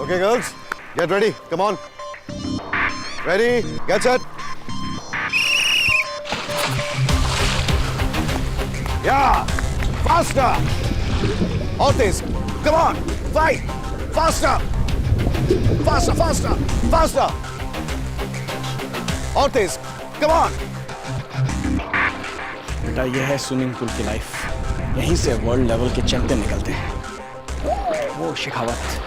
Okay, girls, get ready. Come on. Ready? Get set. Yeah, faster. Otis, come on, fight. Faster. Faster, faster, faster. Otis, come on. बेटा ये है swimming pool की life. यहीं से world level के champion निकलते हैं। वो शिखावत।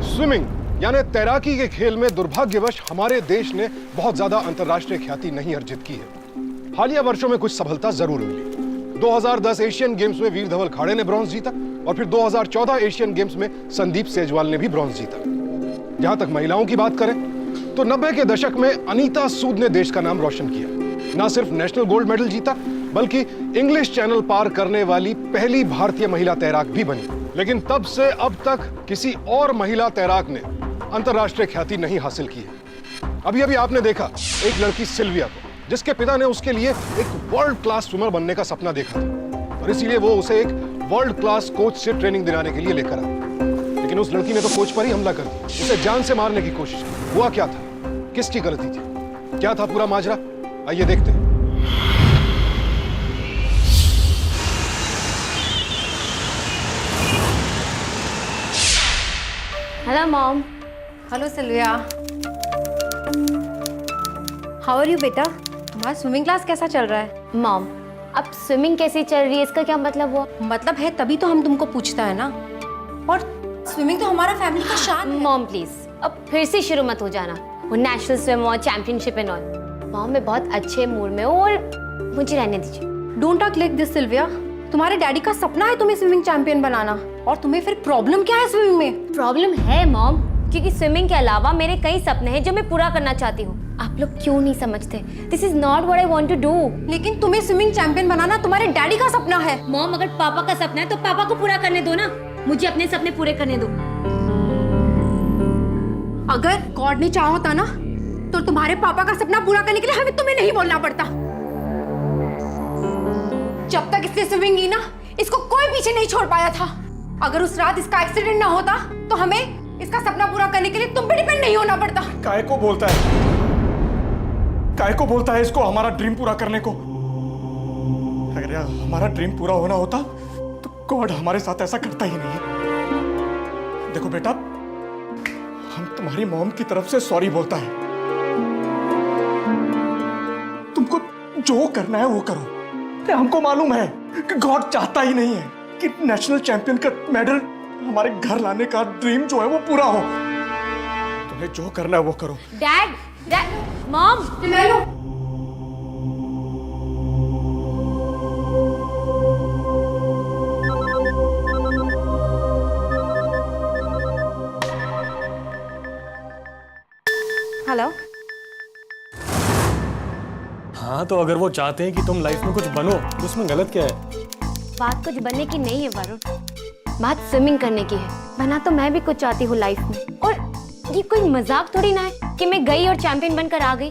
स्विमिंग यानी तैराकी के खेल में दुर्भाग्यवश हमारे देश ने बहुत ज्यादा अंतर्राष्ट्रीय ख्याति नहीं अर्जित की है। हालिया वर्षों में कुछ सफलता जरूर मिली। 2010 एशियन गेम्स में वीर धवल खाड़े ने ब्रॉन्ज जीता और फिर 2014 एशियन गेम्स में संदीप सेजवाल ने भी ब्रॉन्ज जीता। जहां तक महिलाओं की बात करें तो 90 के दशक में अनीता सूद ने देश का नाम रोशन किया। न सिर्फ नेशनल गोल्ड मेडल जीता बल्कि इंग्लिश चैनल पार करने वाली पहली भारतीय महिला तैराक भी बनी। लेकिन तब से अब तक किसी और महिला तैराक ने अंतर्राष्ट्रीय ख्याति नहीं हासिल की है। अभी अभी आपने देखा एक लड़की सिल्विया को, जिसके पिता ने उसके लिए एक वर्ल्ड क्लास स्विमर बनने का सपना देखा था और इसीलिए वो उसे एक वर्ल्ड क्लास कोच से ट्रेनिंग दिलाने के लिए लेकर आया। लेकिन उस लड़की ने तो कोच पर ही हमला कर दिया, उसे जान से मारने की कोशिश की। हुआ क्या था, किसकी गलती थी, क्या था पूरा माजरा, आइए देखते हैं। Hello mom. Hello Sylvia. How are you बेटा? तुम्हारा स्विमिंग क्लास कैसा चल रहा है? मॉम, अब स्विमिंग कैसी चल रही है इसका क्या मतलब हुआ? मतलब है तभी तो हम तुमको पूछता है ना। और स्विमिंग तो हमारा फैमिली का शान है। मॉम प्लीज, अब फिर से शुरू मत हो जाना। वो नेशनल स्विम और चैंपियनशिप एंड ऑल। मॉम मैं बहुत अच्छे मूड में हूँ और मुझे रहने दीजिए। Don't talk like this Sylvia. तुम्हारे डैडी का सपना है तुम्हें स्विमिंग चैंपियन बनाना, और तुम्हें फिर प्रॉब्लम क्या है स्विमिंग में? प्रॉब्लम है मॉम, क्योंकि स्विमिंग के अलावा मेरे कई सपने हैं जो मैं पूरा करना चाहती हूँ। आप लोग क्यों नहीं समझते? This is not what I want to do. लेकिन तुम्हें स्विमिंग चैंपियन बनाना तुम्हारे डैडी का सपना है। मॉम अगर पापा का सपना है तो पापा को पूरा करने दो ना, मुझे अपने सपने पूरे करने दो। अगर गॉड ने चाहा होता ना तो तुम्हारे पापा का सपना पूरा करने के लिए हमें तुम्हें नहीं बोलना पड़ता। जब तक इसने स्विमिंग की ना, इसको कोई पीछे नहीं छोड़ पाया था। अगर उस रात इसका एक्सीडेंट ना होता तो हमें इसका सपना पूरा करने के लिए तुम पे डिपेंड नहीं होना पड़ता। काय को बोलता है? काय को बोलता है इसको हमारा ड्रीम पूरा करने को? अगर यार हमारा ड्रीम पूरा होना होता तो गॉड हमारे साथ ऐसा करता ही नहीं है। देखो बेटा, हम तुम्हारी मॉम की तरफ से सॉरी बोलता है। तुमको जो करना है वो करो। हमको मालूम है कि गॉड चाहता ही नहीं है कि नेशनल चैंपियन का मेडल हमारे घर लाने का ड्रीम जो है वो पूरा हो। तुम्हें जो करना है वो करो। Dad, mom, hello. हाँ तो अगर वो चाहते हैं कि तुम लाइफ में कुछ बनो तो उसमें गलत क्या है? बात कुछ बनने की नहीं है वरुण, बात स्विमिंग करने की है। बना तो मैं भी कुछ चाहती हूँ लाइफ में, और ये कोई मजाक थोड़ी ना है कि मैं गई और चैंपियन बनकर आ गई।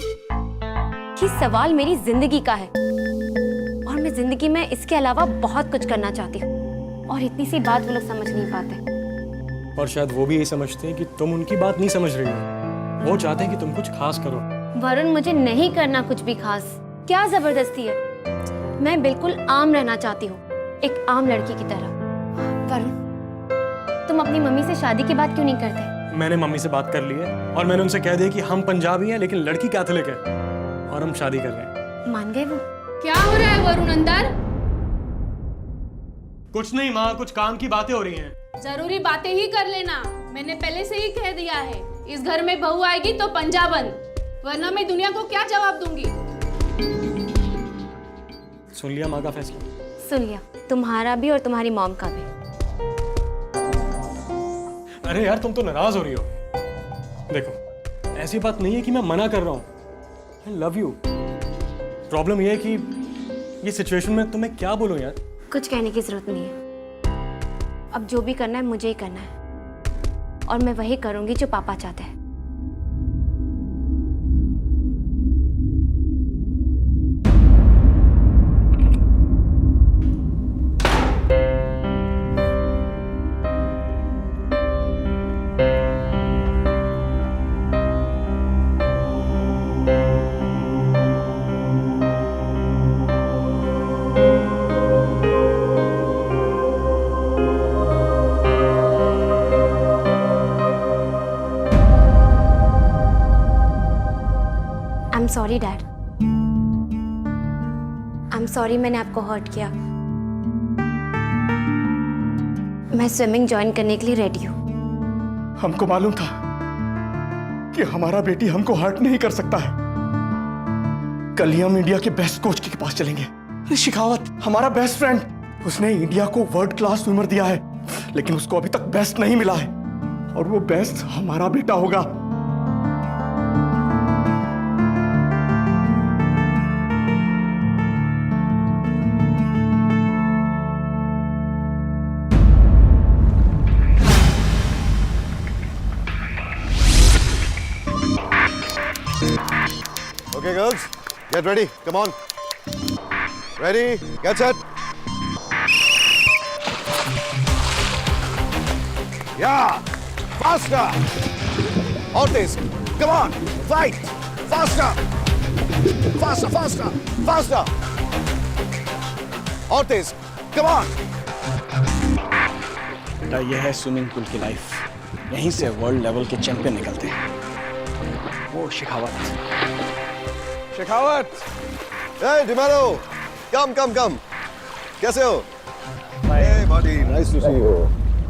ये सवाल मेरी जिंदगी का है और मैं जिंदगी में इसके अलावा बहुत कुछ करना चाहती हूँ, और इतनी सी बात वो लोग समझ नहीं पाते। और शायद वो भी यही समझते हैं कि तुम उनकी बात नहीं समझ रही हो। वो चाहते हैं कि तुम कुछ खास करो। वरुण मुझे नहीं करना कुछ भी खास, क्या जबरदस्ती है? मैं बिल्कुल आम रहना चाहती हूँ, एक आम लड़की की तरह। वरुण, तुम अपनी मम्मी से शादी की बात क्यों नहीं करते? मैंने मम्मी से बात कर ली है और मैंने उनसे कह दिया कि हम पंजाबी हैं लेकिन लड़की कैथोलिक है और हम शादी कर रहे हैं। मान गए वो? क्या हो रहा है वरुण अंदर? कुछ नहीं माँ, कुछ काम की बातें हो रही हैं। जरूरी बातें ही कर लेना, मैंने पहले से ही कह दिया है। इस घर में बहू आएगी तो पंजाबन, वरना मैं दुनिया को क्या जवाब दूंगी। सुन लिया माँ का फैसला? सुन लिया, तुम्हारा भी और तुम्हारी मॉम का भी। अरे यार तुम तो नाराज हो रही हो। देखो ऐसी बात नहीं है कि मैं मना कर रहा हूँ। आई लव यू, प्रॉब्लम ये है कि ये सिचुएशन में तुम्हें क्या बोलूं यार। कुछ कहने की जरूरत नहीं है। अब जो भी करना है मुझे ही करना है, और मैं वही करूंगी जो पापा चाहते हैं। I am sorry dad, I am sorry मैंने आपको हर्ट किया। मैं स्विमिंग ज्वाइन करने के लिए रेडी हूँ। हमको मालूम था कि हमारा बेटी हमको हर्ट नहीं कर सकता है। कल ही हम इंडिया के बेस्ट कोच के पास चलेंगे। अरे शेखावत हमारा बेस्ट फ्रेंड, उसने इंडिया को वर्ल्ड क्लास स्विमर दिया है, लेकिन उसको अभी तक बेस्ट नहीं मिला है, और वो बेस्ट हमारा बेटा होगा। Okay, girls, get ready. Come on. Ready? Get set. Yeah. Faster. Ortiz, come on. Fight. Faster. Faster, faster, faster. Ortiz, come on. बेटा ये है स्विमिंग पूल की लाइफ। यहीं से वर्ल्ड लेवल के चैंपियन निकलते हैं। वो Shekhawat. Shekhawat. Hey, Dimaro. Come. कैसे हो? Hey, buddy. Nice to see you.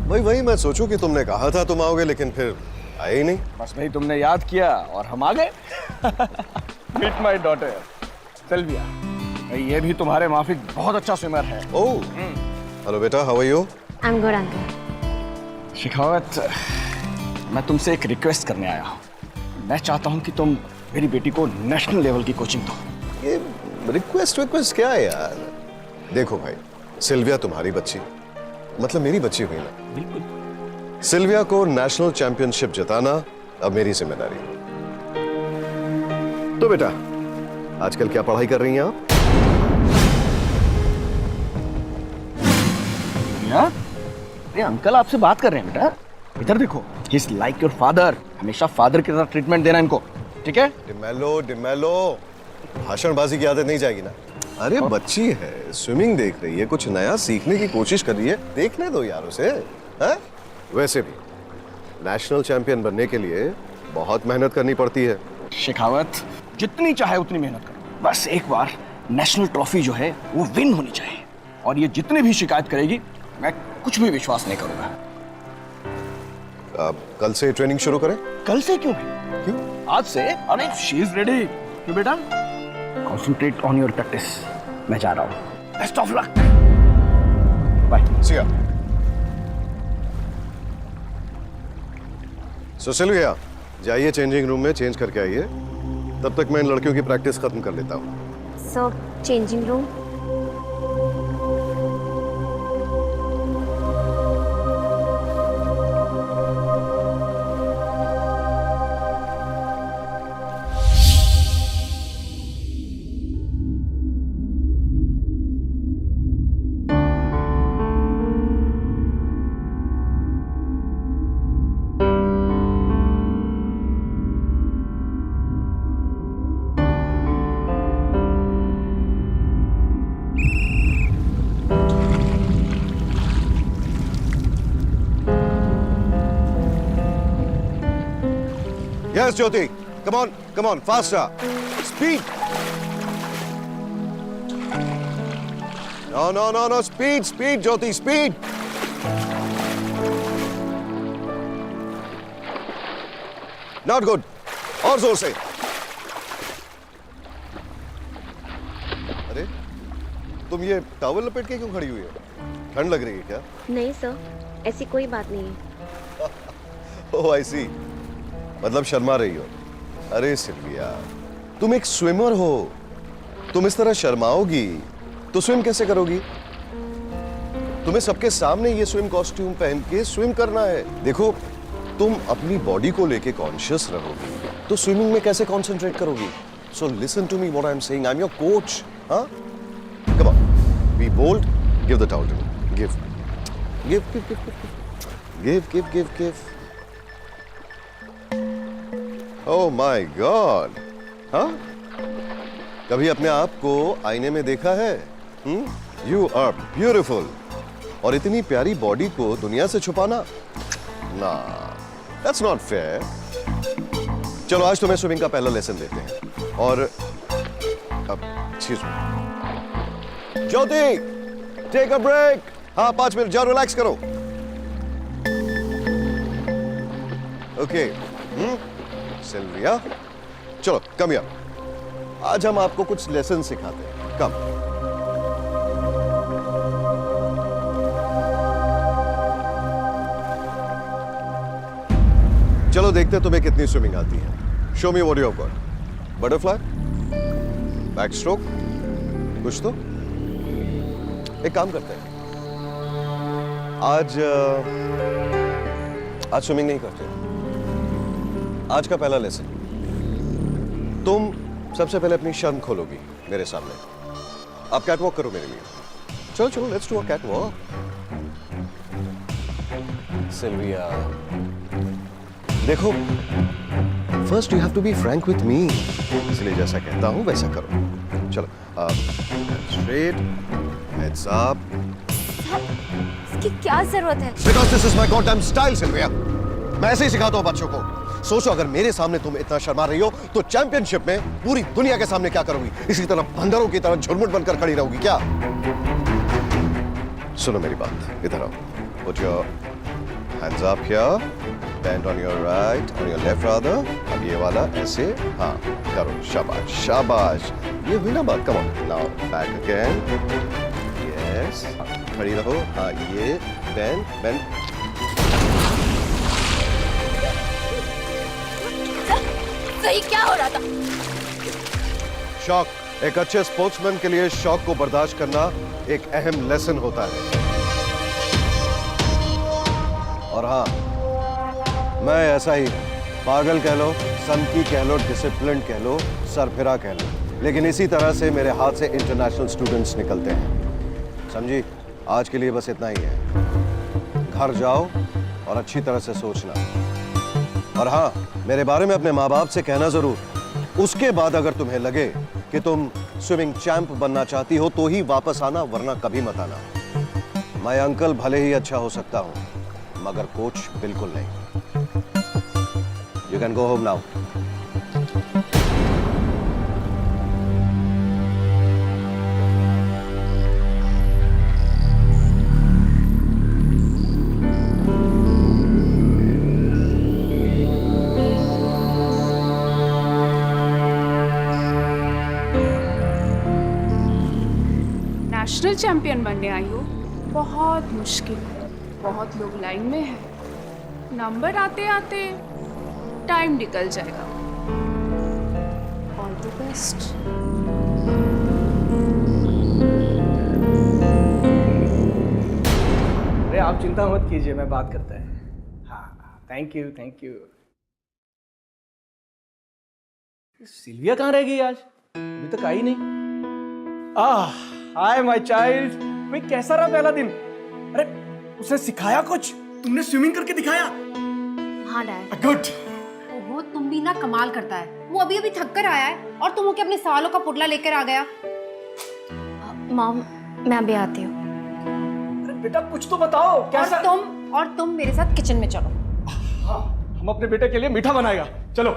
वही मैं सोचूं कि तुमने कहा था तुम आओगे, लेकिन फिर आए ही नहीं। बस भाई तुमने याद किया और हम आ गए। Meet my daughter Sylvia. भाई ये भी तुम्हारे माफिक बहुत अच्छा स्विमर है। Oh. हेलो बेटा, how are you? I am good uncle. Shekhawat, मैं तुमसे एक रिक्वेस्ट करने आया हूँ। मैं चाहता हूँ कि तुम मेरी बेटी को नेशनल लेवल की कोचिंग दो। ये रिक्वेस्ट क्या है यार? देखो भाई, सिल्विया तुम्हारी बच्ची, मतलब मेरी बच्ची हुई ना। बिल्कुल। सिल्विया को नेशनल चैंपियनशिप जिताना अब मेरी जिम्मेदारी है। तो बेटा, आजकल क्या पढ़ाई कर रही हैं आप? अरे अंकल आपसे बात कर रहे हैं बेटा। इधर देखो, he is like your father. हमेशा फादर की तरह ट्रीटमेंट देना इनको, ठीक है? डिमेलो, भाषणबाजी की आदत नहीं जाएगी ना। अरे बच्ची है, स्विमिंग देख रही है, कुछ नया सीखने की कोशिश कर रही है, देखने दो यार उसे। हैं? वैसे भी नेशनल चैंपियन बनने के लिए बहुत मेहनत करनी पड़ती है। शेखावत, जितनी चाहे उतनी मेहनत करो, बस एक बार नेशनल ट्रॉफी जो है वो विन होनी चाहिए। और ये जितनी भी शिकायत करेगी, मैं कुछ भी विश्वास नहीं करूंगा। अब कल से ट्रेनिंग शुरू करें? कल से क्यों? आज से। अरे शी इज रेडी। क्यों बेटा? Concentrate on your practice. मैं जा रहा हूँ। Best of luck. बाय। सी या। सो सिल्विया, जाइए चेंजिंग रूम में चेंज करके आइए। तब तक मैं इन लड़कियों की प्रैक्टिस खत्म कर लेता हूँ। So changing room. Yes, Jyoti. Come on, faster. Speed. No. Speed, Jyoti, speed. Not good. और जोर से। अरे, तुम ये टॉवल लपेट के क्यों खड़ी हुई हो? ठंड लग रही है क्या? नहीं सर, ऐसी कोई बात नहीं है। ओह आई सी, मतलब शर्मा रही हो। अरे सिल्विया, तुम एक स्विमर हो, तुम इस तरह शर्माओगी तो स्विम कैसे करोगी? तुम्हें सबके सामने ये स्विम कॉस्ट्यूम पहन के स्विम करना है। देखो, तुम अपनी बॉडी को लेके कॉन्शियस रहोगी तो स्विमिंग में कैसे कंसंट्रेट करोगी? So listen to me what I am saying, I am your coach. हाँ, come on, be bold, give the towel to me, give give give give give give give. Oh my god, हाँ, कभी अपने आप को आईने में देखा है? You are beautiful. और इतनी प्यारी बॉडी को दुनिया से छुपाना, ना, दैट्स नॉट फेयर। चलो आज तुम्हें स्विमिंग का पहला लेसन देते हैं। और अब ज्योति, टेक अ ब्रेक। हाँ, 5 मिनट, जाओ रिलैक्स करो। ओके, सिल्विया, चलो कम हियर, आज हम आपको कुछ लेसन सिखाते हैं। कम। चलो देखते हैं तुम्हें कितनी स्विमिंग आती है। Show me what you have got. Butterfly, back stroke, कुछ तो। एक काम करते हैं, आज स्विमिंग नहीं करते। आज का पहला लेसन, तुम सबसे पहले अपनी शर्म खोलोगी मेरे सामने। आप कैटवॉक करो मेरे लिए। चलो चलो, let's do a catwalk. Sylvia, देखो, first you have to be frank with me, इसलिए जैसा कहता हूं वैसा करो। चलो, स्ट्रेट, हेड्स अप। इसकी क्या जरूरत है? Because this is my goddamn style Sylvia. मैं ऐसे ही सिखाता हूं बच्चों को। सोचो, अगर मेरे सामने तुम इतना शर्मा रही हो तो चैंपियनशिप में पूरी दुनिया के सामने क्या करोगी? इसी तरह बंदरों की तरह झुरमुट बनकर खड़ी रहोगी क्या? सुनो मेरी बात, इधर आओ। Put your hands up here, band on your right, on your left rather. अब ये वाला ऐसे, हाँ करो, शाबाश शाबाश। ये हुई ना बात। Come on, now back again, yes, खड़ी रहो। हाँ, ये बैंड बैंड। सही क्या हो रहा था? शॉक, एक अच्छे स्पोर्ट्समैन के लिए शॉक को बर्दाश्त करना एक अहम लेसन होता है। और हाँ, मैं ऐसा ही, पागल कह लो, सनकी कह लो, डिसिप्लिन कह लो, सरफिरा कह लो, लेकिन इसी तरह से मेरे हाथ से इंटरनेशनल स्टूडेंट्स निकलते हैं। समझी? आज के लिए बस इतना ही है। घर जाओ और अच्छी तरह से सोचना। और हाँ, मेरे बारे में अपने माँ बाप से कहना जरूर। उसके बाद अगर तुम्हें लगे कि तुम स्विमिंग चैंप बनना चाहती हो तो ही वापस आना, वरना कभी मत आना। मैं अंकल भले ही अच्छा हो सकता हूं, मगर कोच बिल्कुल नहीं। You can go home now. National champion बनने आई हो, बहुत मुश्किल, बहुत लोग लाइन में हैं, नंबर आते आते टाइम निकल जाएगा। All the best. अरे आप चिंता मत कीजिए, मैं बात करता है। हाँ, thank you thank you. Sylvia कहाँ रह गई आज? अभी तक आई नहीं। Hi my child. भाई कैसा रहा पहला दिन? अरे उसे सिखाया कुछ? तुमने स्विमिंग करके दिखाया? हाँ डैड। गुड। ओहो, तुम भी ना कमाल करता है। वो अभी अभी थक कर आया है और तुम होके अपने सालों का पुतला लेकर आ गया। मॉम, मैं अभी आती हूँ। अरे बेटा कुछ तो बताओ, कैसा? और तुम मेरे साथ किचन में चलो। हाँ, हम अपने बेटे के लिए मीठा बनाएगा। चलो।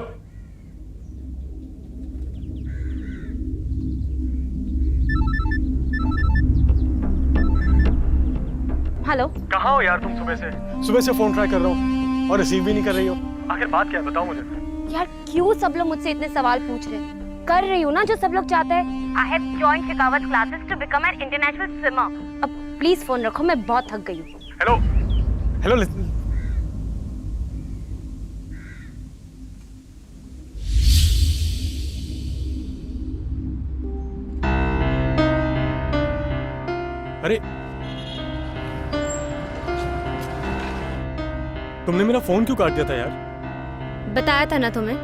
हेलो। कहाँ हो यार तुम? सुबह से फोन ट्राई कर रहा हूँ और रिसीव भी नहीं कर रही हो। आखिर बात क्या है, बताओ मुझे। यार क्यों सब लोग मुझसे इतने सवाल पूछ रहे हैं? कर रही हूँ ना जो सब लोग चाहते हैं। I have joined Shekhawat classes to become an international swimmer. अब प्लीज फोन रखो, मैं बहुत थक गई हूँ। Hello hello. अरे तुमने मेरा फोन क्यों काट दिया था यार? बताया था ना तुम्हें,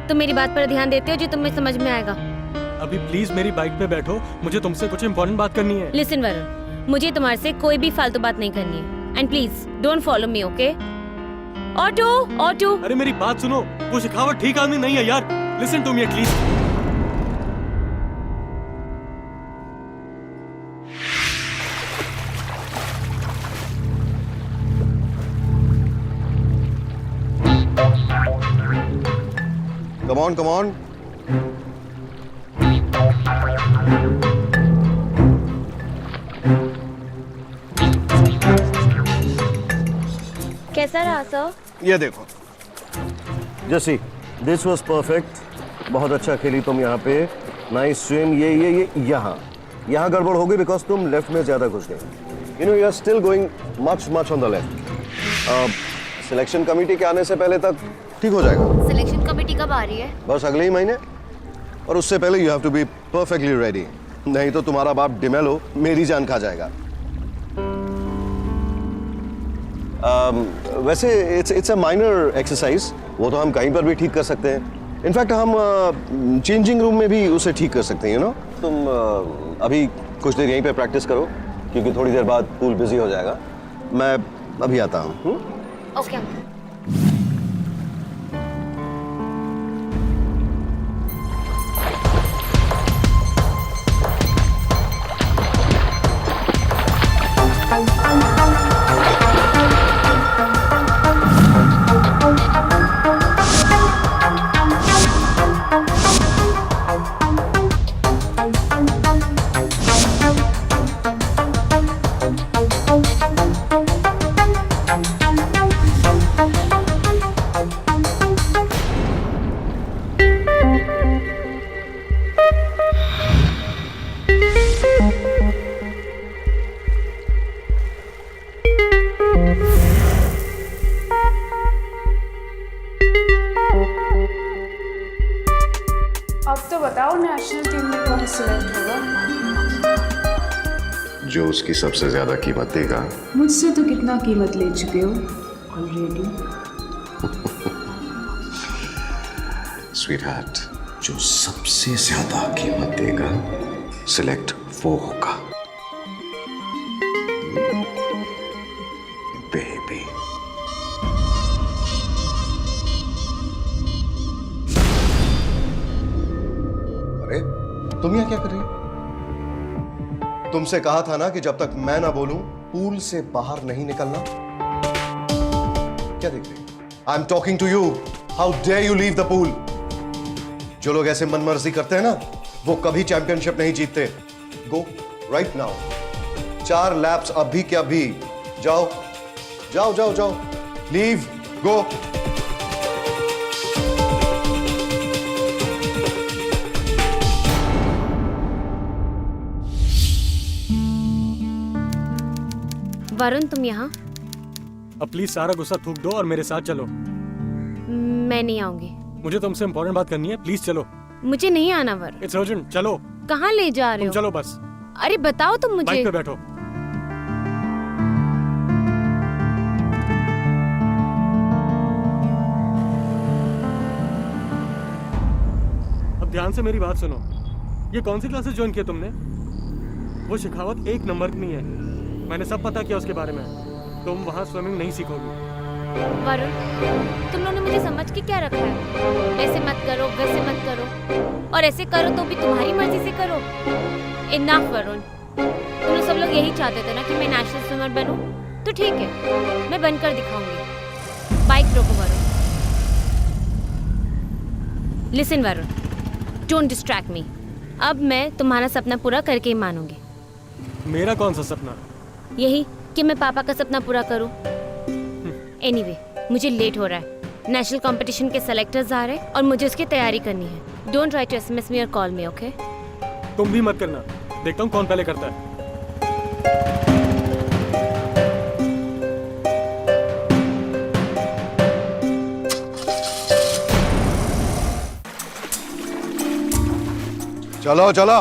तुम मेरी बात पर ध्यान देते हो जो तुम्हें समझ में आएगा। अभी प्लीज मेरी बाइक पे बैठो, मुझे तुमसे कुछ इंपॉर्टेंट बात करनी है। लिसन वरुण, मुझे तुम्हारे से कोई भी फालतू बात नहीं करनी है। And please don't follow me, okay? Auto auto. अरे मेरी बात सुनो, वो शेखावत ठीक आदमी नहीं है यार। Listen to me at least. Come on, come on. कैसा रहा सर? ये देखो जसी, दिस वॉज परफेक्ट। बहुत अच्छा खेली तुम यहाँ पे। Nice swim. ये यहाँ गड़बड़ हो गई बिकॉज तुम लेफ्ट में ज्यादा घुस गए। You know you are still going much on the left. Selection committee के आने से पहले तक ठीक हो जाएगा। सिलेक्शन कमेटी कब आ रही है? बस अगले ही महीने, और उससे पहले you have to be perfectly ready, नहीं तो तुम्हारा बाप डिमेलो मेरी जान खा जाएगा। वैसे इट्स अ माइनर एक्सरसाइज, वो तो हम कहीं पर भी ठीक कर सकते हैं। इनफैक्ट हम चेंजिंग रूम में भी उसे ठीक कर सकते हैं। यू नो तुम अभी कुछ देर यहीं पे प्रैक्टिस करो, क्योंकि थोड़ी देर बाद पूल बिजी हो जाएगा। मैं अभी आता हूँ। ओके। अब तो बताओ नेशनल टीम में कौन सिलेक्ट होगा? जो उसकी सबसे ज्यादा कीमत देगा। मुझसे तो कितना कीमत ले चुके हो ऑलरेडी। स्वीटहार्ट, जो सबसे ज्यादा कीमत देगा सिलेक्ट वो होगा। बेबी। अरे तुम यहाँ क्या कर रही हो? तुमसे कहा था ना कि जब तक मैं ना बोलूं पूल से बाहर नहीं निकलना। क्या देख रही हो? I am talking to you. How dare you leave the pool? जो लोग ऐसे मनमर्जी करते हैं ना, वो कभी चैंपियनशिप नहीं जीतते। Go right now. 4 लैप्स अभी के अभी। जाओ जाओ जाओ जाओ। लीव। गो। वरुण तुम यहाँ? अब प्लीज सारा गुस्सा थूक दो और मेरे साथ चलो। मैं नहीं आऊंगी। मुझे तुमसे इंपॉर्टेंट बात करनी है, प्लीज चलो। मुझे नहीं आना वरुण। इट्स अर्जेंट, चलो। कहाँ ले जा रहे तुम हो? चलो बस। अरे बताओ तुम मुझे। बाइक पे बैठो। अब ध्यान से मेरी बात सुनो। ये कौन सी क्लासेस ज्वाइन किया तुमने? वो शेखावत एक नंबर की नहीं है, मैंने सब पता किया उसके बारे में। तुम वहाँ स्विमिंग नहीं सीखोगी। वरुण तुम लोगों ने मुझे समझ के क्या रखा है? ऐसे मत करो, वैसे मत करो, और ऐसे करो तो भी तुम्हारी मर्जी से करो। इनफ वरुण, तुम लोग सब लोग यही चाहते थे ना कि मैं नेशनल स्विमर बनूं, तो ठीक है मैं बनकर दिखाऊंगी। बाइक रोको Varun. Listen Varun, don't distract मी। अब मैं तुम्हारा सपना पूरा करके ही मानूंगी। मेरा कौन सा सपना? यही कि मैं पापा का सपना पूरा करूं। एनीवे, मुझे लेट हो रहा है। नेशनल कंपटीशन के सेलेक्टर्स आ रहे हैं और मुझे उसकी तैयारी करनी है। डोंट ट्राई टू SMS मी और कॉल मी, ओके? तुम भी मत करना, देखता हूँ कौन पहले करता है। चलो चलो,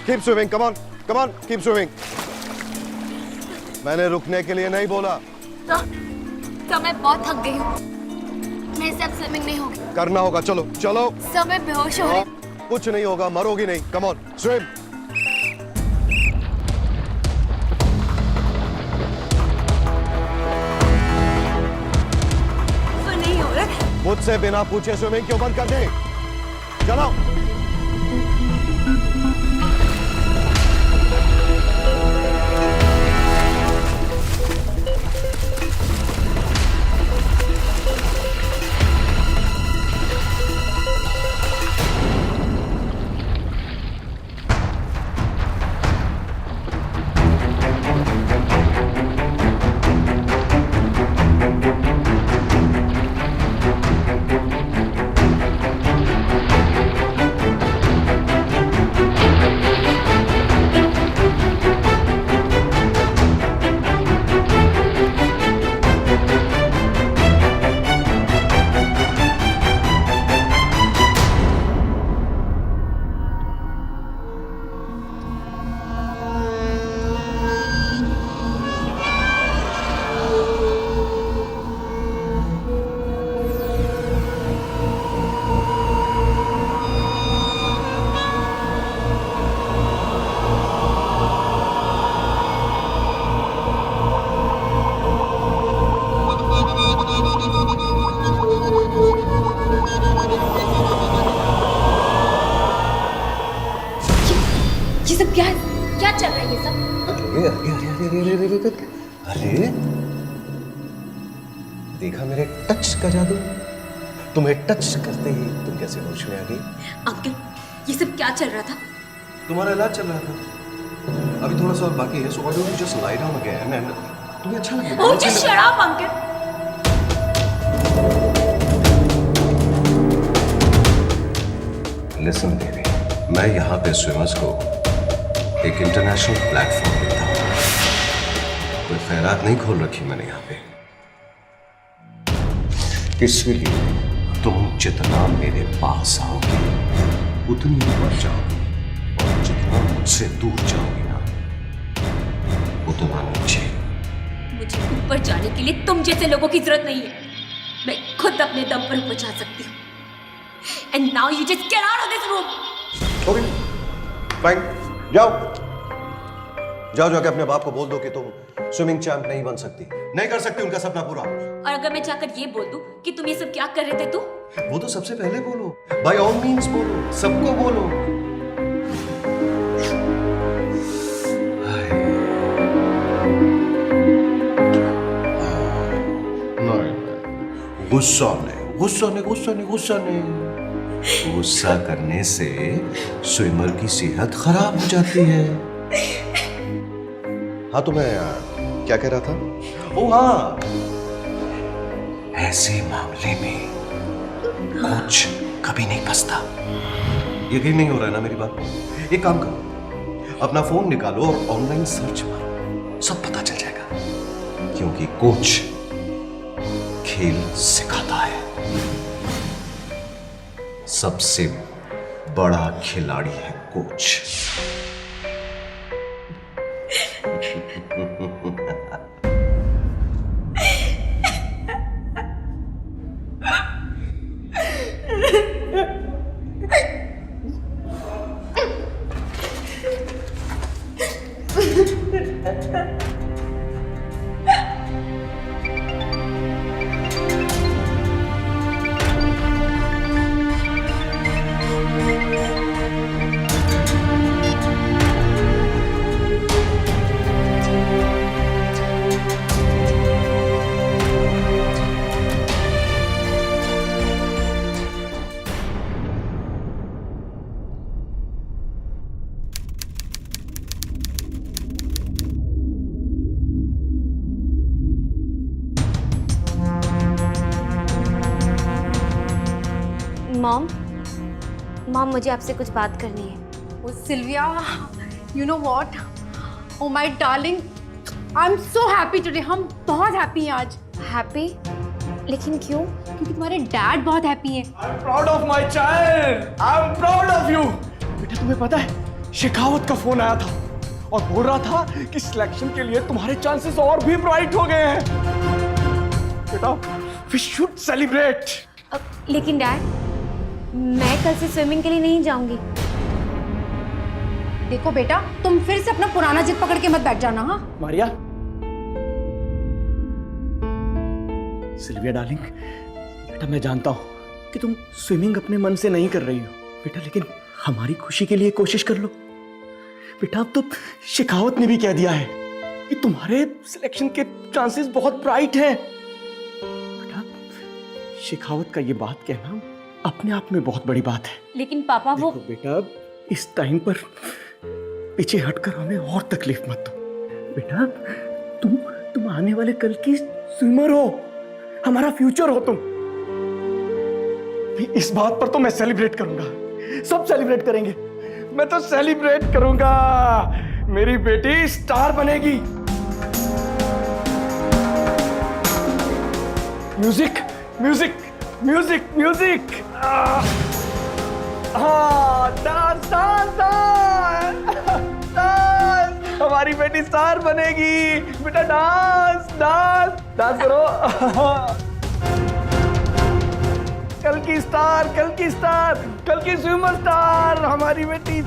keep swimming, come on, keep swimming. मैंने रुकने के लिए नहीं बोला। तो मैं बहुत थक गई हूँ, मेरे से अब स्विमिंग नहीं होगी। करना होगा, चलो चलो। सब मैं बेहोश हो रही कुछ नहीं होगा, मरोगी नहीं। Come on, swim. तो नहीं हो रहा। मुझसे बिना पूछे स्विमिंग क्यों बंद कर दी? चलो। ये सब क्या चल रहा है ये सब? अरे देखा मेरे टच का जादू? तुम्हें टच करते ही तुम कैसे होश में आ गई? अंकल, ये सब क्या चल रहा था? तुम्हारा इलाज चल रहा था, अभी थोड़ा सा और बाकी है। So why don't you just lie down again and तुम्हें अच्छा लगेगा। Oh, just shut up, uncle. Listen baby, मैं यहाँ पे स्विमर्स को एक इंटरनेशनल प्लेटफॉर्म देता हूँ। कोई खैरात नहीं खोल रखी मैंने यहाँ पे, इसलिए तुम जितना मेरे पास आओगे उतनी ऊपर जाओगी, और जितना मुझसे दूर जाओगी ना उतना नीचे। मुझे ऊपर जाने के लिए तुम जैसे लोगों की जरूरत नहीं है, मैं खुद अपने दम पर ऊपर जा सकती हूँ। And now you just get out of this room. Okay, fine, जाओ जाओ, जाके अपने बाप को बोल दो कि तुम स्विमिंग चैंप नहीं बन सकती, नहीं कर सकती उनका सपना पूरा। और अगर मैं जाकर ये बोल दूं कि तुम ये सब क्या कर रहे थे तो? वो तो सबसे पहले बोलो, बाय ऑल मीन्स बोलो, सबको बोलो। गुस्सा नहीं, गुस्सा नहीं, गुस्सा नहीं, गुस्सा नहीं। गुस्सा करने से स्विमर की सेहत खराब हो जाती है। हाँ, तो मैं क्या कह रहा था? ओ हाँ, ऐसे मामले में कोच कभी नहीं फंसता। यकीन नहीं हो रहा है ना मेरी बात को? एक काम करो, अपना फोन निकालो और ऑनलाइन सर्च मारो, सब पता चल जाएगा। क्योंकि कोच खेल सिखाता है, सबसे बड़ा खिलाड़ी है कोच। मॉम, मुझे आपसे कुछ बात करनी है। Oh Sylvia, you know what? Oh my darling, I am so happy today. हम बहुत हैप्पी हैं आज। हैप्पी? लेकिन क्यों? क्योंकि तुम्हारे डैड बहुत हैप्पी हैं। I am proud of my child, I am proud of you. बेटा, तुम्हें पता है शेखावत का फोन आया था और बोल रहा था कि सिलेक्शन के लिए तुम्हारे चांसेस और भी ब्राइट हो गए हैं। बेटा, वी शुड सेलिब्रेट। लेकिन डैड, मैं कल से स्विमिंग के लिए नहीं जाऊंगी। देखो बेटा, तुम फिर से अपना पुराना जिद पकड़ के मत बैठ जाना। हाँ मारिया, सिल्विया डार्लिंग, बेटा मैं जानता हूं कि तुम स्विमिंग अपने मन से नहीं कर रही हो बेटा, लेकिन हमारी खुशी के लिए कोशिश कर लो बेटा। अब तो शेखावत ने भी कह दिया है कि तुम्हारे सिलेक्शन के चांसेस बहुत ब्राइट हैं बेटा। शेखावत का ये बात कहना अपने आप में बहुत बड़ी बात है। लेकिन पापा वो बेटा, इस टाइम पर पीछे हटकर हमें और तकलीफ मत दो बेटा। तुम आने वाले कल की स्विमर हो, हमारा फ्यूचर हो तुम। इस बात पर तो मैं सेलिब्रेट करूंगा, सब सेलिब्रेट करेंगे। मैं तो सेलिब्रेट करूंगा, मेरी बेटी स्टार बनेगी। म्यूजिक म्यूजिक म्यूजिक म्यूजिक, हाँ डांस डांस डांस, हमारी बेटी स्टार बनेगी बेटा। डांस डांस डांस करो। कल की स्टार, कल की स्टार, कल की स्विमर स्टार हमारी बेटी।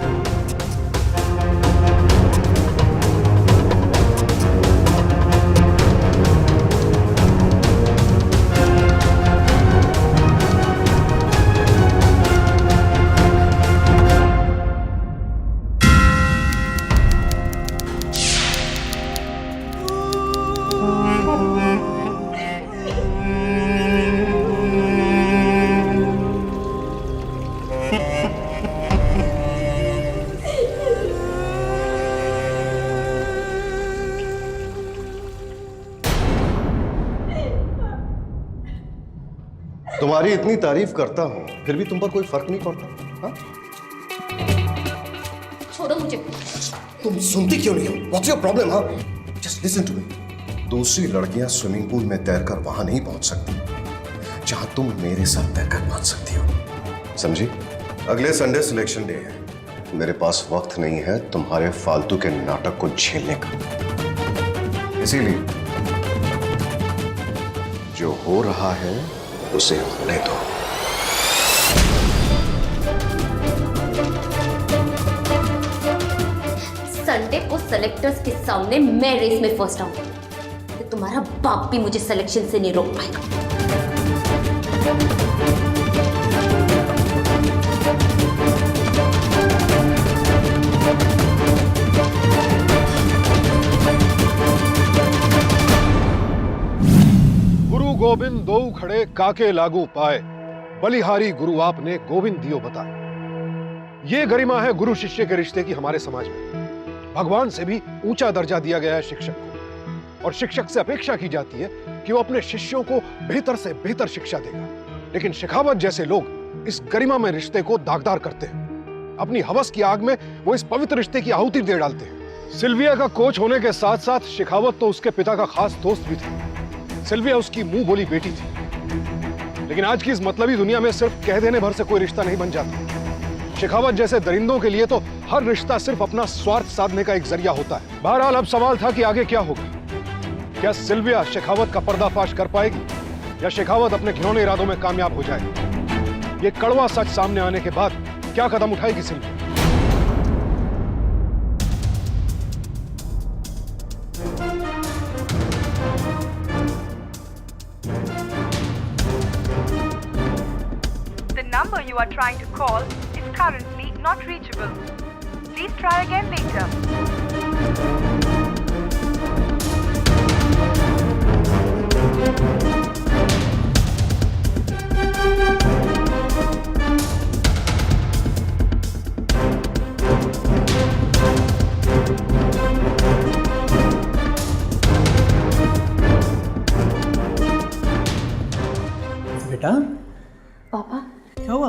तुम्हारी इतनी तारीफ करता हूं, फिर भी तुम पर कोई फर्क नहीं पड़ता। हाँ? छोड़ो मुझे। तुम सुनती क्यों नहीं हो? What's your problem? हाँ? Just listen to me. दूसरी लड़कियां स्विमिंग पूल में तैरकर वहां नहीं पहुंच सकती जहां तुम मेरे साथ तैरकर पहुंच सकती हो, समझी? अगले संडे सिलेक्शन डे है। मेरे पास वक्त नहीं है तुम्हारे फालतू के नाटक को झेलने का। इसीलिए जो हो रहा है उसे होने दो। संडे को सेलेक्टर्स के सामने मैं रेस में फर्स्ट आऊंगी। तुम्हारा बाप भी मुझे सिलेक्शन से नहीं रोक पाएगा। गोविंद दो खड़े काके लागू पाए, बलिहारी गुरु आपने गोविंद दियो बताए। ये गरिमा है गुरु शिष्य के रिश्ते की हमारे समाज में। भगवान से भी ऊंचा दर्जा दिया गया है शिक्षक को, और शिक्षक से अपेक्षा की जाती है कि वो अपने शिष्यों को बेहतर से बेहतर शिक्षा देगा। लेकिन शेखावत जैसे लोग इस गरिमा में रिश्ते को दागदार करते हैं। अपनी हवस की आग में वो इस पवित्र रिश्ते की आहुति दे डालते हैं। सिल्विया का कोच होने के साथ साथ शेखावत तो उसके पिता का खास दोस्त भी था। सिल्विया उसकी मुंह बोली बेटी थी। लेकिन आज की इस मतलबी दुनिया में सिर्फ कह देने भर से कोई रिश्ता नहीं बन जाता। शेखावत जैसे दरिंदों के लिए तो हर रिश्ता सिर्फ अपना स्वार्थ साधने का एक जरिया होता है। बहरहाल अब सवाल था कि आगे क्या होगा। क्या सिल्विया शेखावत का पर्दाफाश कर पाएगी या शेखावत अपने घिनौने इरादों में कामयाब हो जाएगी? ये कड़वा सच सामने आने के बाद क्या कदम उठाएगी Sylvia? The number you are trying to call is currently not reachable. Please try again later. बेटा, पापा, क्या हुआ?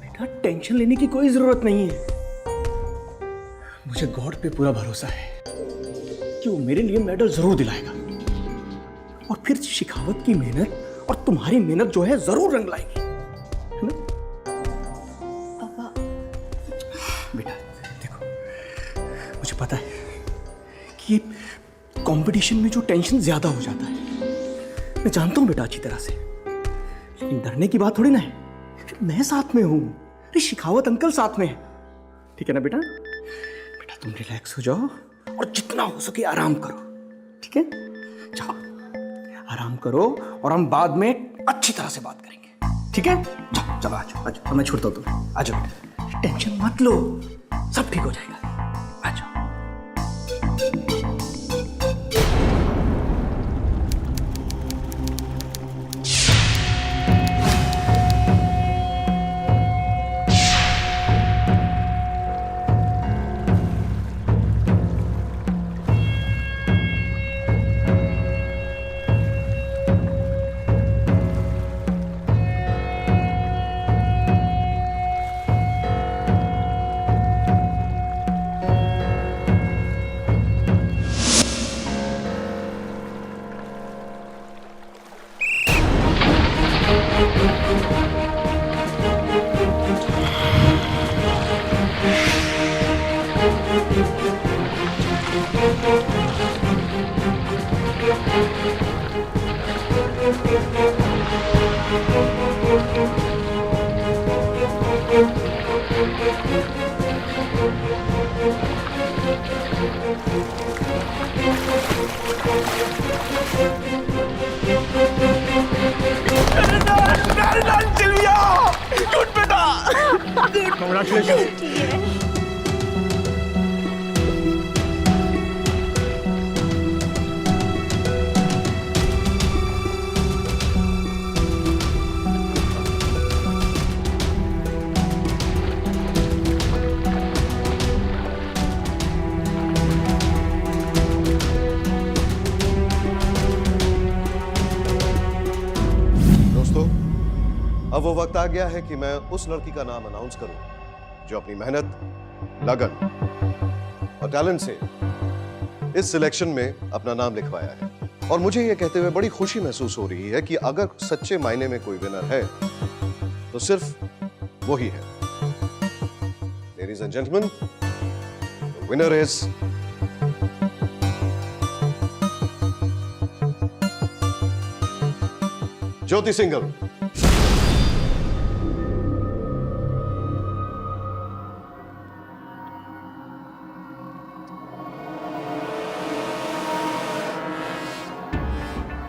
बेटा टेंशन लेने की कोई जरूरत नहीं है। मुझे गॉड पे पूरा भरोसा है कि वो मेरे लिए मेडल जरूर दिलाएगा, और फिर शेखावत की मेहनत और तुम्हारी मेहनत जो है जरूर रंग लाएगी, है ना? पापा। बेटा देखो, कंपटीशन में जो टेंशन ज्यादा हो जाता है, मैं जानता हूं बेटा अच्छी तरह से, लेकिन डरने की बात थोड़ी ना है। मैं साथ में हूं, अरे शिखावत अंकल साथ में है, ठीक है ना बेटा? बेटा तुम रिलैक्स हो जाओ और जितना हो सके आराम करो, ठीक है? जाओ आराम करो और हम बाद में अच्छी तरह से बात करेंगे, ठीक है? जाओ चलो, आ जाओ, मैं छोड़ता हूँ तुम्हें, आ जाओ बेटा, टेंशन मत लो, सब ठीक हो जाएगा, आ जाओ। अब वो वक्त आ गया है कि मैं उस लड़की का नाम अनाउंस करूं जो अपनी मेहनत, लगन और टैलेंट से इस सिलेक्शन में अपना नाम लिखवाया है। और मुझे यह कहते हुए बड़ी खुशी महसूस हो रही है कि अगर सच्चे मायने में कोई विनर है तो सिर्फ वो ही है। Ladies and gentleman, the winner is Jyoti Singhal.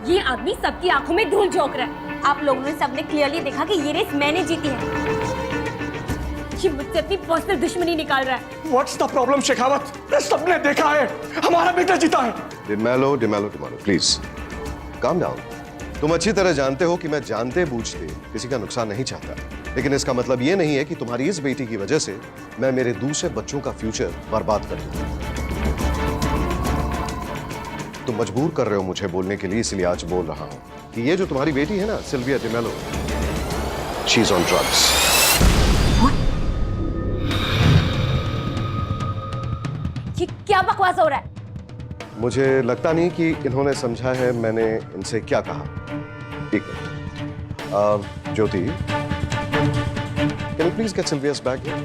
ये आदमी सबकी आंखों में धूल झोंक रहा है। आप लोगों ने सबने क्लियरली देखा कि ये रेस मैंने जीती है। ये मुझसे अपनी पर्सनल दुश्मनी निकाल रहा है। What's the problem Shekhawat? सबने देखा है, हमारा बेटा जीता है। D'Mello, please calm down. तुम अच्छी तरह जानते हो कि मैं जानते बूझते किसी का नुकसान नहीं चाहता, लेकिन इसका मतलब ये नहीं है कि तुम्हारी इस बेटी की वजह से मैं मेरे दूसरे बच्चों का फ्यूचर बर्बाद कर दूं। तुम मजबूर कर रहे हो मुझे बोलने के लिए, इसलिए आज बोल रहा हूं कि ये जो तुम्हारी बेटी है ना, Sylvia DeMello, she is on drugs. ये क्या बकवास हो रहा है? मुझे लगता नहीं कि इन्होंने समझा है मैंने इनसे क्या कहा। ठीक है Jyoti, can you please get Sylvia's bag here?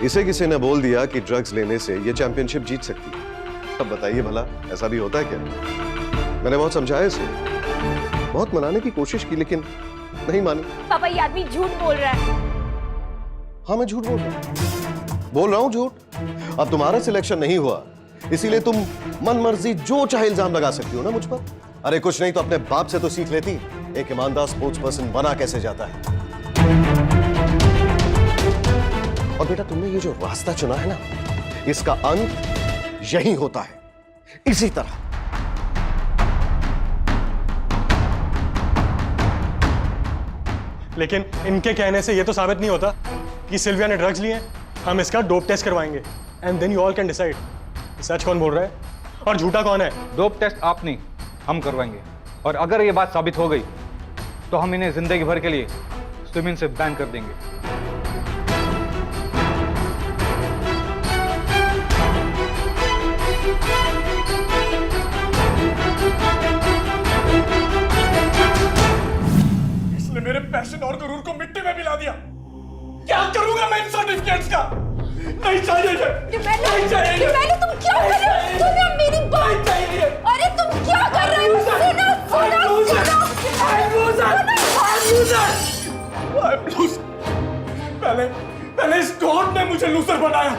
इसे किसी ने बोल दिया कि ड्रग्स लेने से ये चैंपियनशिप जीत सकती है। अब बताइए भला ऐसा भी होता है क्या? मैंने बहुत समझाया इसे, बहुत मनाने की कोशिश की, लेकिन नहीं मानी। पापा ये आदमी झूठ बोल रहा है। हाँ मैं झूठ बोल रहा हूँ झूठ। अब तुम्हारा सिलेक्शन नहीं हुआ, इसीलिए तुम मन मर्जी जो चाहे इल्जाम लगा सकती हो ना मुझ पर। अरे कुछ नहीं तो अपने बाप से तो सीख लेती, एक ईमानदार स्पोर्ट्स पर्सन बना कैसे जाता है। और बेटा तुमने ये जो रास्ता चुना है ना, इसका अंत यही होता है, इसी तरह। लेकिन इनके कहने से ये तो साबित नहीं होता कि सिल्विया ने ड्रग्स लिए। हम इसका डोप टेस्ट करवाएंगे and then you all can decide सच कौन बोल रहा है और झूठा कौन है। डोप टेस्ट आप नहीं, हम करवाएंगे। और अगर ये बात साबित हो गई तो हम इन्हें जिंदगी भर के लिए स्विमिंग से बैन कर देंगे। इसने मेरे पैशन और गुरूर को मिट्टी में मिला दिया। क्या करूंगा मैं इन सर्टिफिकेट्स का? नहीं चाहिए ये। नहीं चाहिए ये। पहले तुम क्या कर रहे हो? सुनो मेरी बात। नहीं चाहिए ये। अरे तुम क्या कर रहे हो? पहले इस गॉड ने मुझे लूजर बनाया,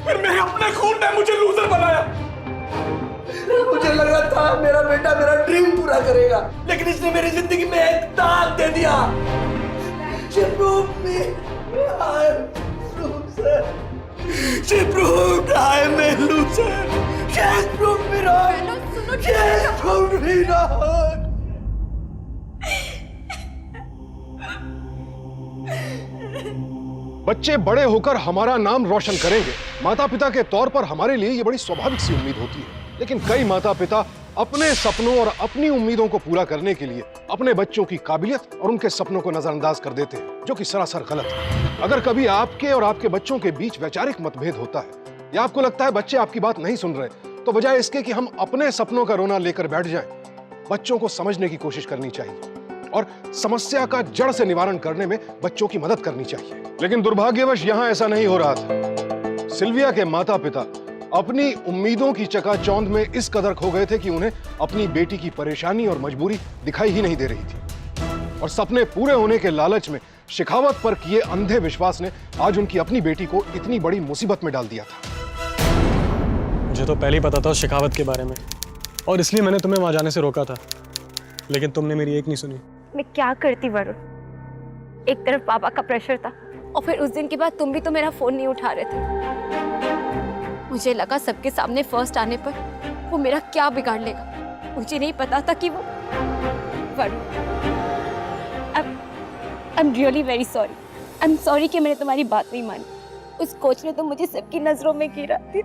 फिर मेरे अपने खून ने मुझे लूजर बनाया। मुझे लगा था मेरा बेटा मेरा ड्रीम पूरा करेगा, लेकिन इसने मेरी जिंदगी में एक दाग दे दिया। She proved me I am loser. She proved I am a loser. She has proved me wrong. She has proved me wrong. बच्चे बड़े होकर हमारा नाम रोशन करेंगे, माता पिता के तौर पर हमारे लिए ये बड़ी स्वाभाविक सी उम्मीद होती है। लेकिन कई माता पिता अपने सपनों और अपनी उम्मीदों को पूरा करने के लिए अपने बच्चों की काबिलियत और उनके सपनों को नजरअंदाज कर देते हैं, जो कि सरासर गलत है। अगर कभी आपके और आपके बच्चों के बीच वैचारिक मतभेद होता है या आपको लगता है बच्चे आपकी बात नहीं सुन रहे, तो बजाय इसके कि हम अपने सपनों का रोना लेकर बैठ जाएं, बच्चों को समझने की कोशिश करनी चाहिए और समस्या का जड़ से निवारण करने में बच्चों की मदद करनी चाहिए। लेकिन दुर्भाग्यवश यहां ऐसा नहीं हो रहा था। सिल्विया के माता पिता अपनी उम्मीदों की चकाचौंध में इस कदर खो गए थे कि उन्हें अपनी बेटी की परेशानी और मजबूरी दिखाई ही नहीं दे रही थी, और सपने पूरे होने के लालच में शिखावत पर किए अंधे विश्वास ने आज उनकी अपनी बेटी को इतनी बड़ी मुसीबत में डाल दिया था। मुझे तो पहले ही पता था उस शिखावत के बारे में, और इसलिए मैंने तुम्हें वहां जाने से रोका था, लेकिन तुमने मेरी एक नहीं सुनी। मैं क्या करती वरुण? एक तरफ पापा का प्रेशर था और फिर उस दिन के बाद तुम भी तो मेरा फोन नहीं उठा रहे थे। मुझे लगा सबके सामने फर्स्ट आने पर वो मेरा क्या बिगाड़ लेगा। मुझे नहीं पता था कि वो Varun. I am really very sorry. I am sorry कि मैंने तुम्हारी बात नहीं मानी। उस कोच ने तो मुझे सबकी नजरों में गिरा थी।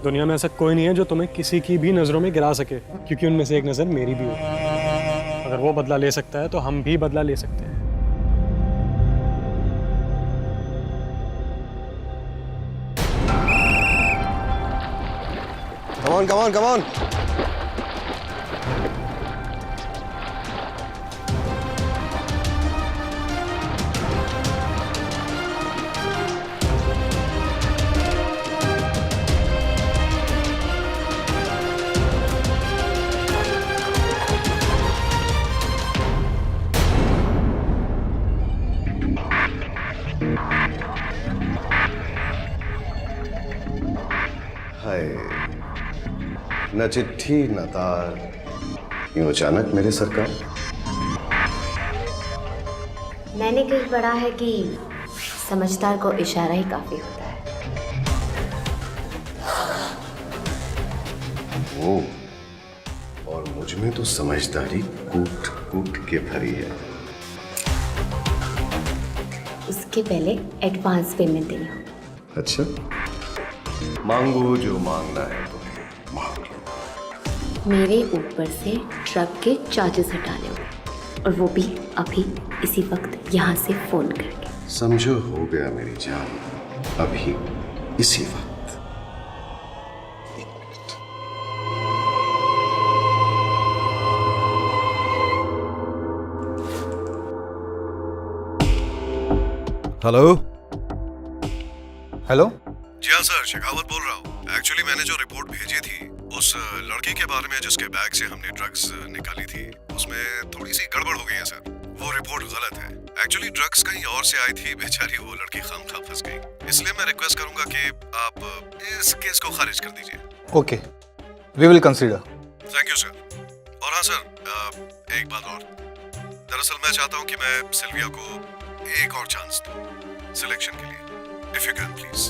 दुनिया में ऐसा कोई नहीं है जो तुम्हें किसी की भी नजरों में गिरा सके, क्योंकि उनमें से एक नजर मेरी भी है। अगर वो बदला ले सकता है तो हम भी बदला ले सकते हैं। Come on, come on, come on. हाय, न चिट्ठी न तार, यूं अचानक मेरे सरकार। मैंने कहीं पढ़ा है कि समझदार को इशारा ही काफी होता है। ओ, और मुझ में तो समझदारी कूट कूट के भरी है। उसके पहले एडवांस पेमेंट देनी हो। अच्छा, मांगो जो मांगना है तुम्हें, मांग लो। मेरे ऊपर से ट्रक के चार्जेस हटाने होंगे, और वो भी अभी इसी वक्त यहाँ से फोन करके। समझो हो गया मेरी जान, अभी इसी वक्त। हेलो हेलो, जी हाँ सर, शेखावत बोल रहा हूँ। एक्चुअली मैंने जो रिपोर्ट भेजी थी उस लड़की के बारे में जिसके बैग से हमने ड्रग्स निकाली थी, उसमें थोड़ी सी गड़बड़ हो गई है सर। वो रिपोर्ट गलत है। एक्चुअली ड्रग्स कहीं और से आई थी, बेचारी वो लड़की खामखा फंस गई। इसलिए मैं रिक्वेस्ट करूंगा कि आप इस केस को खारिज कर दीजिए। Okay, we will consider. Thank you sir. और हाँ सर, एक बात और। दरअसल मैं चाहता हूँ कि मैं सिल्विया को एक और चांस दूँ सिलेक्शन के लिए। If you can please.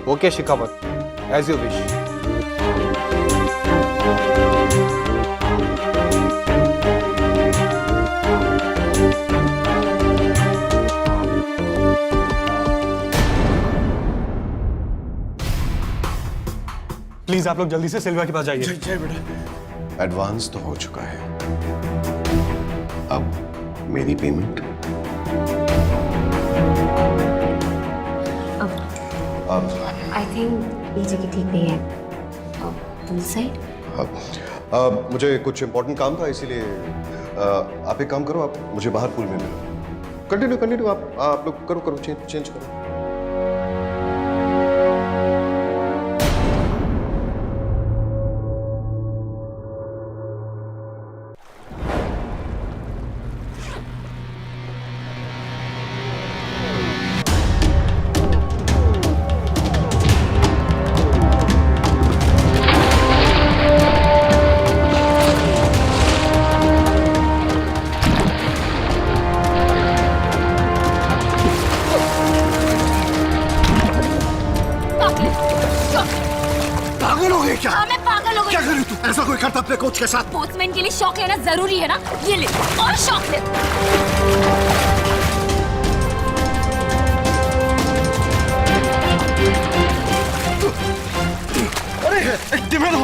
Okay Shekhawat, as you wish. Please आप लोग जल्दी से सिल्विया के पास जाइए। जय बेटा। एडवांस तो हो चुका है, अब मेरी पेमेंट। अब आई थिंक ये जगह ठीक नहीं है। Pool side? अब मुझे कुछ इंपॉर्टेंट काम था, इसीलिए आप एक काम करो, आप मुझे बाहर पूल में मिलो। कंटिन्यू आप लोग करो चेंज करो। पागल हो गए क्या? हाँ, मैं पागल हो गई। क्या कर रही तू? ऐसा कोई करता अपने कोच के साथ? स्पोर्ट्समैन के लिए शौक लेना जरूरी है ना? ये ले और शौक ले। अरे डिमेलो,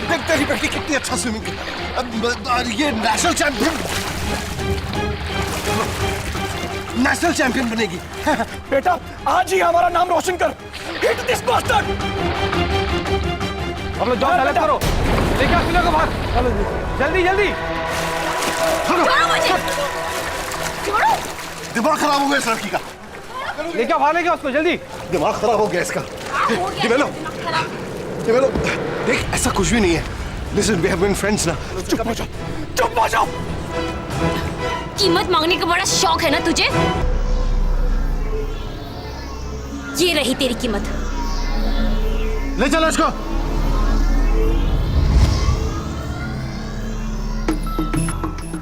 देख तेरी बेटी कितनी अच्छा स्विमिंग कर, ये नेशनल चैंपियन बनेगी। बेटा आज ही हमारा नाम रोशन कर। Hit this bastard. अब लोग जॉब सेलेक्ट करो, लेके आओ सिल्विया को बाहर। चलो जल्दी जल्दी। छोड़ो। दिमाग खराब हो गया इस लड़की का। लेके आओ बाहर, लेके आओ उसको जल्दी। दिमाग खराब हो गया इसका। डिमेलो, देख ऐसा कुछ भी नहीं है। Listen, we have been friends ना। चुप हो जाओ। कीमत मांगने का बड़ा शौक है ना तुझे? ये रही तेरी कीमत। ले चलो इसको।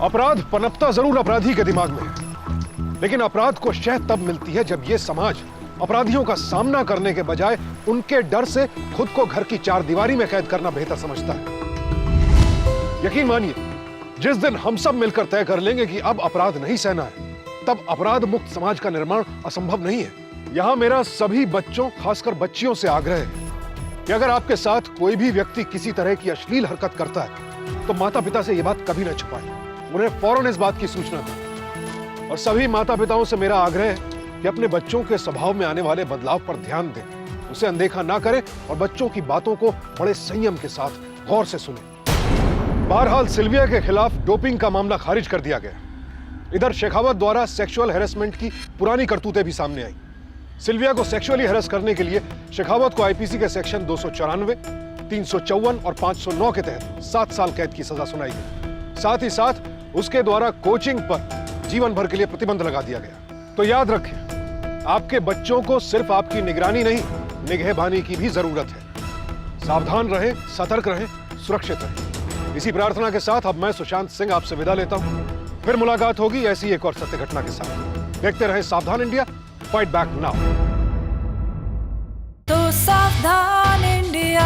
अपराध पनपता जरूर अपराधी के दिमाग में है, लेकिन अपराध को शह तब मिलती है जब ये समाज अपराधियों का सामना करने के बजाय उनके डर से खुद को घर की चार दीवारी में कैद करना बेहतर समझता है। यकीन मानिए, जिस दिन हम सब मिलकर तय कर लेंगे कि अब अपराध नहीं सहना है, तब अपराध मुक्त समाज का निर्माण असंभव नहीं है। यहां मेरा सभी बच्चों, खासकर बच्चियों से आग्रह है कि अगर आपके साथ कोई भी व्यक्ति किसी तरह की अश्लील हरकत करता है तो माता पिता से यह बात कभी न छुपाएं, उन्हें फौरन इस बात की सूचना दें। और सभी माता पिताओं से मेरा आग्रह है कि अपने बच्चों के स्वभाव में आने वाले बदलाव पर ध्यान दें, उसे अनदेखा ना करें और बच्चों की बातों को बड़े संयम के साथ गौर से सुनें। बहरहाल सिल्विया के खिलाफ डोपिंग का मामला खारिज कर दिया गया। इधर शेखावत द्वारा सेक्सुअल हैरेसमेंट की पुरानी करतूतें भी सामने आई। सिल्विया को सेक्सुअली हैरेस करने के लिए शेखावत को आईपीसी के सेक्शन 294, 354 और 509 के तहत 7 साल कैद की सजा सुनाई गई। साथ ही साथ उसके द्वारा कोचिंग पर जीवन भर के लिए प्रतिबंध लगा दिया गया। तो याद रखें, आपके बच्चों को सिर्फ आपकी निगरानी नहीं, निगहबानी की भी जरूरत है। सावधान रहें, सतर्क रहें, सुरक्षित रहें। इसी प्रार्थना के साथ अब मैं सुशांत सिंह आपसे विदा लेता हूं। फिर मुलाकात होगी ऐसी एक और सत्य घटना के साथ। देखते रहें सावधान इंडिया, फाइट बैक नाउ। तो सावधान इंडिया।